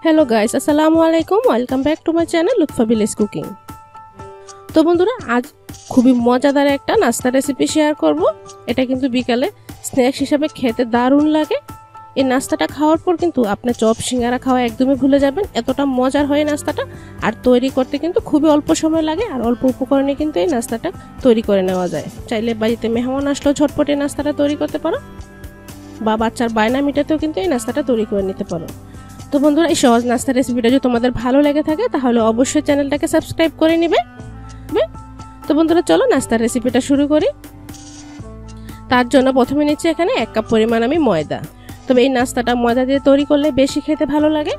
Hello guys, আসসালামু আলাইকুম। Welcome back to my channel Lutfa village cooking. তো বন্ধুরা, আজ খুবই মজাদার একটা নাস্তা রেসিপি শেয়ার করব। এটা কিন্তু বিকালে স্ন্যাক্স হিসাবে খেতে দারুণ লাগে। এই নাস্তাটা খাওয়ার পর কিন্তু আপনি চপ সিঙ্গারা খাওয়া একদমই ভুলে যাবেন, এতটা মজার হয় নাস্তাটা। আর তৈরি করতে কিন্তু খুবই অল্প সময় লাগে আর অল্প উপকরণে কিন্তু এই নাস্তাটা তৈরি করে নেওয়া যায়। চাইলে বাড়িতে মেহমান আসলেও ঝটপট এই নাস্তাটা তৈরি করতে পারো, বা বাচ্চার বায়না মিটাতেও কিন্তু এই নাস্তাটা তৈরি করে নিতে পারো। তো বন্ধুরা, এই সহজ নাস্তা রেসিপিটা যদি তোমাদের ভালো লেগে থাকে তাহলে অবশ্যই চ্যানেলটাকে সাবস্ক্রাইব করে নেবে। তো বন্ধুরা, চলো নাস্তার রেসিপিটা শুরু করি। তার জন্য প্রথমে নিচ্ছি এখানে 1 কাপ পরিমাণ আমি ময়দা। তবে এই নাস্তাটা ময়দা দিয়ে তৈরি করলে বেশি খেতে ভালো লাগে।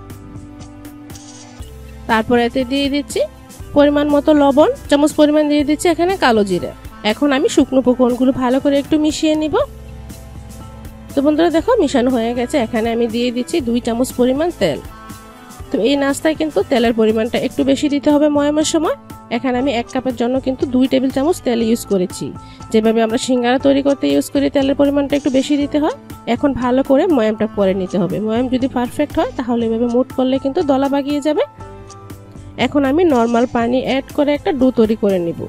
তারপরে এতে দিয়ে দিচ্ছি পরিমাণ মতো লবণ, চামচ পরিমাণ দিয়ে দিচ্ছি এখানে কালো জিরা। এখন আমি শুকনো উপকরণগুলো ভালো করে একটু মিশিয়ে নিব। তো বন্ধুরা দেখো, মিশানো হয়ে গেছে। এখানে আমি দিয়ে দিচ্ছি 2 চামচ পরিমাণ তেল। তো এই নাস্তায় কিন্তু তেলের পরিমাণটা একটু বেশি দিতে হবে ময়ামের সময়। এখানে আমি 1 কাপের জন্য কিন্তু 2 টেবিল চামচ তেল ইউজ করেছি। যেভাবে আমরা সিঙ্গারা তৈরি করতে ইউজ করি, তেলের পরিমাণটা একটু বেশি দিতে হয়। এখন ভালো করে ময়ামটা করে নিতে হবে। ময়াম যদি পারফেক্ট হয় তাহলে এভাবে মুট করলে কিন্তু দলা বাগিয়ে যাবে। এখন আমি নর্মাল পানি অ্যাড করে একটা ডো তৈরি করে নিব।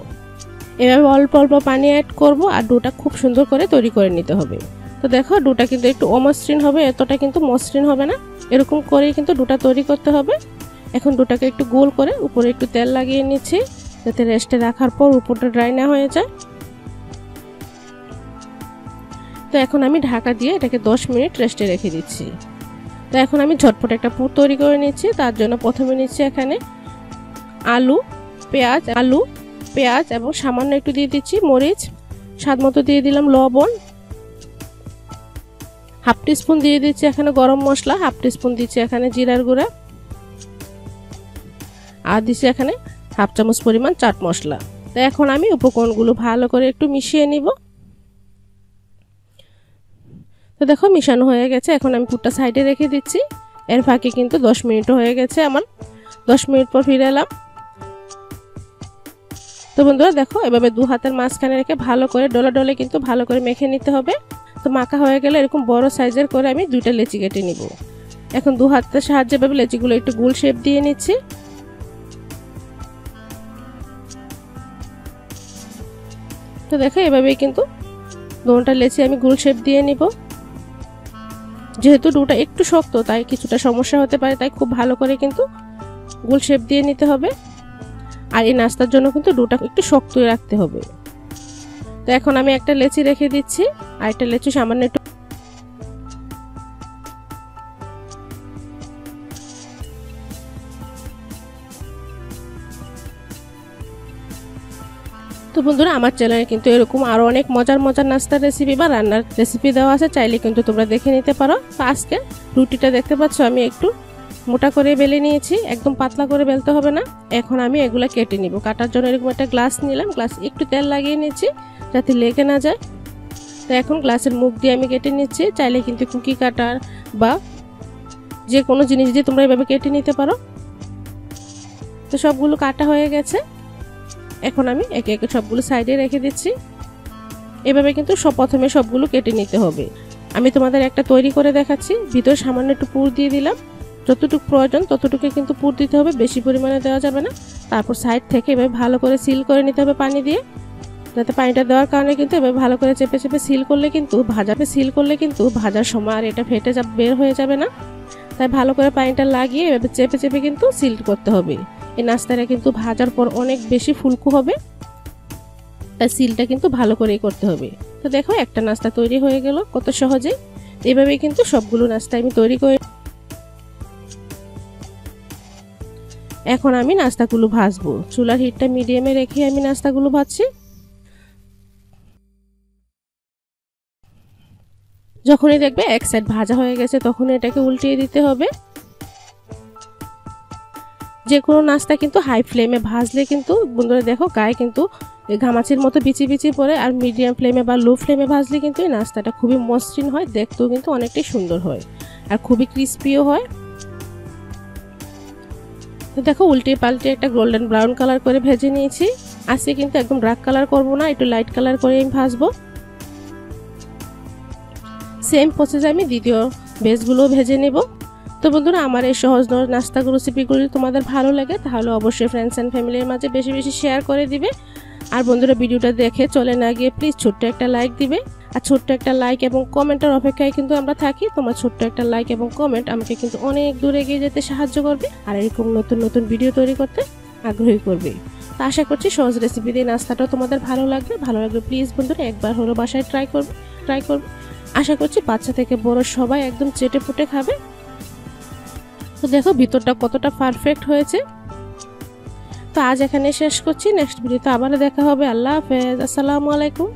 এভাবে অল্প অল্প পানি অ্যাড করব আর ডোটা খুব সুন্দর করে তৈরি করে নিতে হবে। তো দেখো, ডোটা কিন্তু একটু অমসৃণ হবে, এতটা কিন্তু মসৃণ হবে না। এরকম করেই কিন্তু ডোটা তৈরি করতে হবে। এখন ডোটাকে একটু গোল করে উপরে একটু তেল লাগিয়ে নিচ্ছি, যাতে রেস্টে রাখার পর উপরটা ড্রাই না হয়ে যায়। তো এখন আমি ঢাকা দিয়ে এটাকে 10 মিনিট রেস্টে রেখে দিচ্ছি। তো এখন আমি ঝটপট একটা পুর তৈরি করে নিচ্ছি। তার জন্য প্রথমে নিচ্ছি এখানে আলু, পেঁয়াজ এবং সামান্য একটু দিয়ে দিচ্ছি মরিচ, স্বাদ মতো দিয়ে দিলাম লবণ, হাফ টিস্পুন দিয়ে দিচ্ছি এখানে গরম মশলা, হাফ টিস্পুন দিচ্ছি এখানে জিরার গুঁড়া, আর দিচ্ছি এখানে হাফ চামচ পরিমাণ চাট মশলা। তো এখন আমি উপকরণগুলো ভালো করে একটু মিশিয়ে নিব। তো দেখো, মিশানো হয়ে গেছে। এখন আমি পুরটা সাইডে রেখে দিচ্ছি। এর ফাঁকে কিন্তু 10 মিনিট হয়ে গেছে আমার। 10 মিনিট পর ফিরে এলাম। তো বন্ধুরা দেখো, এভাবে 2 হাতের মাঝখানে রেখে ভালো করে ডলে কিন্তু ভালো করে মেখে নিতে হবে। তো মাখা হয়ে গেলে এরকম বড় সাইজের করে আমি 2টা লেচি কেটে নিব। এখন 2 হাতের সাহায্যে এভাবে লেচিগুলো একটু গোল শেপ দিয়ে নিচ্ছি। তো দেখো, এভাবেই কিন্তু 2টা লেচি আমি গোল শেপ দিয়ে নিব। যেহেতু ডোটা একটু শক্ত, তাই কিছুটা সমস্যা হতে পারে, তাই খুব ভালো করে কিন্তু গোল শেপ দিয়ে নিতে হবে। আর এই নাস্তার জন্য কিন্তু ডোটা একটু শক্তই রাখতে হবে। তো এখন আমি একটা লেচি রেখে দিচ্ছি, আর একটা লেচি সামান্য একটু তো বন্ধুরা, আমার চ্যানেলে কিন্তু এরকম আরো অনেক মজার নাস্তার রেসিপি বা রান্নার রেসিপি দেওয়া আছে, চাইলে কিন্তু তোমরা দেখে নিতে পারো। তো আজকে রুটিটা দেখতে পাচ্ছ আমি একটু মোটা করে বেলে নিয়েছি, একদম পাতলা করে বেলতে হবে না। এখন আমি এগুলা কেটে নিব। কাটার জন্য এরকম একটা গ্লাস নিলাম, গ্লাস একটু তেল লাগিয়ে নিচ্ছি যাতে লেগে না যায়। তো এখন গ্লাসের মুখ দিয়ে আমি কেটে নিচ্ছি। চাইলে কিন্তু কুকি কাটার বা যে কোনো জিনিস দিয়ে তোমরা এভাবে কেটে নিতে পারো। তো সবগুলো কাটা হয়ে গেছে। এখন আমি একে একে সবগুলো সাইডে রেখে দিচ্ছি। এভাবে কিন্তু প্রথমে সবগুলো কেটে নিতে হবে। আমি তোমাদের একটা তৈরি করে দেখাচ্ছি। ভিতরে সামান্য একটু পুর দিয়ে দিলাম, যতটুকু প্রয়োজন ততটুকু কিন্তু পুর দিতে হবে, বেশি পরিমাণে দেওয়া যাবে না। তারপর সাইড থেকে এভাবে ভালো করে সিল করে নিতে হবে পানি দিয়ে, যাতে পানিটা দেওয়ার কারণে কিন্তু এভাবে ভালো করে চেপে সিল করলে কিন্তু ভাজার সময় আর এটা ফেটে বের হয়ে যাবে না। তাই ভালো করে পানিটা লাগিয়ে এভাবে চেপে কিন্তু সিল করতে হবে। এই নাস্তাটা কিন্তু ভাজার পর অনেক বেশি ফুলকো হবে, তাই সিলটা কিন্তু ভালো করেই করতে হবে। তো দেখো, একটা নাস্তা তৈরি হয়ে গেল কত সহজে। এইভাবেই কিন্তু সবগুলো নাস্তা আমি তৈরি করে এখন আমি নাস্তাগুলো ভাজবো। চুলার হিটটা মিডিয়ামে রেখে আমি নাস্তাগুলো ভাজছি। যখনই দেখবে এক সাইড ভাজা হয়ে গেছে তখন এটাকে উল্টিয়ে দিতে হবে। যে কোনো নাস্তা কিন্তু হাই ফ্লেমে ভাজলে কিন্তু বন্ধুরা দেখো গায়ে কিন্তু ঘামাচির মতো বিচি পড়ে, আর মিডিয়াম ফ্লেমে বা লো ফ্লেমে ভাজলে কিন্তু এই নাস্তাটা খুবই মসৃণ হয়, দেখতেও কিন্তু অনেকটাই সুন্দর হয় আর খুবই ক্রিস্পিও হয়। তো দেখো, উল্টে পাল্টে একটা গোল্ডেন ব্রাউন কালার করে ভেজে নিয়েছি। আজকে কিন্তু একদম ডার্ক কালার করব না, একটু লাইট কালার করে আমি ভাজবো। সেম প্রসেসে আমি দ্বিতীয় বেসগুলো ভেজে নেব। তো বন্ধুরা আমার এই সহজ নাস্তাগুলো রেসিপিগুলি তোমাদের ভালো লাগে তাহলে অবশ্যই ফ্রেন্ডস অ্যান্ড ফ্যামিলির মাঝে বেশি বেশি শেয়ার করে দিবে। আর বন্ধুরা ভিডিওটা দেখে চলে না গিয়ে প্লিজ ছোট্ট একটা লাইক দিবে। আর ছোট্ট একটা লাইক এবং কমেন্টের অপেক্ষায় কিন্তু আমরা থাকি। তোমার ছোট্ট একটা লাইক এবং কমেন্ট আমাকে কিন্তু অনেক দূরে এগিয়ে যেতে সাহায্য করবে আর এরকম নতুন নতুন ভিডিও তৈরি করতে আগ্রহী করবে। তো আশা করছি সহজ রেসিপি দিয়ে নাস্তাটাও তোমাদের ভালো লাগবে প্লিজ বন্ধুরা একবার হলো বাসায় ট্রাই করবে। আশা করছি বাচ্চা থেকে বড় সবাই একদম চেটে পুটে খাবে। তো দেখো ভিতরটা কতটা পারফেক্ট হয়েছে। তো আজ এখানে শেষ করছি, নেক্সট ভিডিওতে আবার দেখা হবে। আল্লাহ হাফেজ, আসসালামু আলাইকুম।